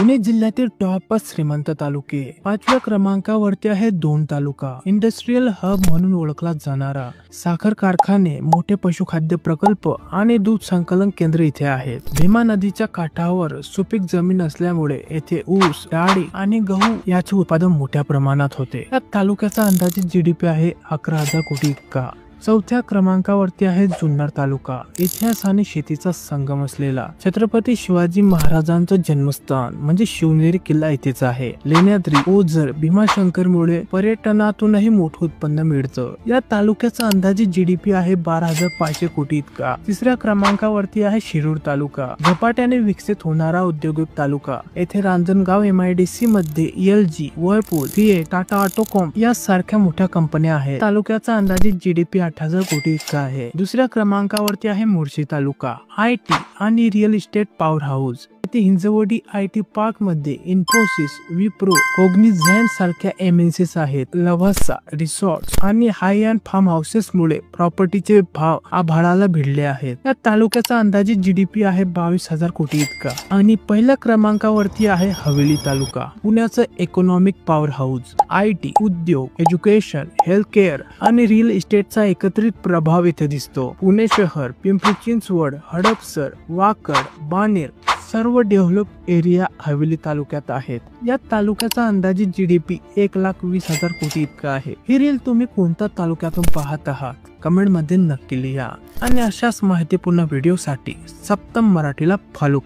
पुणे जिल्ह्यातील टॉप श्रीमंत तालुके 5व्या क्रमांकावरती आहे 2 तालुका। इंडस्ट्रियल हब म्हणून ओळखला जाणारा साखर कारखाने, मोठे पशुखाद्य प्रकल्प आणि दूध संकलन केंद्र इथे आहेत। भीमा नदीच्या काठावर सुपीक जमीन असल्यामुळे येथे ऊस, डाळी आणि गहू याचे उत्पादन मोठ्या प्रमाणात होते। या तालुक्याचा अंदाजित जीडीपी आहे 11,000 कोटी इतका। 4थ्या क्रमांकावरती आहे जुन्नर तालुका। इतिहास आणि शेतीचा संगम असलेला छत्रपती शिवाजी महाराजांचं जन्मस्थान म्हणजे शिवनेरी किल्ला इथेच आहे। लेण्याद्री, ओझर, भीमाशंकरमुळे पर्यटनातूनही मोठं उत्पन्न मिळतं। या तालुक्याचा अंदाजित जीडीपी आहे 12,500 कोटी इतका। 3ऱ्या क्रमांकावरती आहे शिरूर तालुका। झपाट्याने विकसित होणारा औद्योगिक तालुका। येथे रांजणगाव एमआयडीसी मध्ये LG, Whirlpool, fiat, Tata Autocomp यासारख्या मोठ्या कंपन्या आहेत। तालुक्याचा अंदाजित जीडीपी 8,000 कोटी इतका आहे। 2ऱ्या क्रमांकावरती आहे मुळशी तालुका। आयटी आणि रिअल इस्टेट पॉवर हाऊस। येथे हिंजवडी आयटी पार्क मध्ये इन्फोसिस, विप्रो, कोग्निझेंट सारख्या एमएनसीज आहेत। लवासा रिसॉर्ट्स आणि हाय एंड फार्म हाऊसेस मुळे प्रॉपर्टीचे भाव आभाळाला भिडले आहेत। या तालुक्याचा अंदाजित जीडीपी आहे 22,000 कोटी इतका। आणि पहिल्या क्रमांकावरती आहे हवेली तालुका। पुण्याचं इकॉनॉमिक पॉवर हाऊस। आयटी, उद्योग, एज्युकेशन, हेल्थ केअर आणि रिअल इस्टेटचा एकत्रित प्रभाव इथे दिसतो। पुणे शहर, पिंपरी चिंचवड, हडपसर, वाकड, बाणेर सर्व डेव्हलप एरिया हवेली तालुक्यात आहेत। या तालुक्याचा अंदाजित जीडीपी 1,20,000 कोटी इतका आहे। ही रील तुम्ही कोणत्या तालुक्यातून पाहत आहात कमेंट मध्ये नक्की लिहा आणि अशाच माहितीपूर्ण व्हिडिओ साठी सप्तम मराठीला फॉलो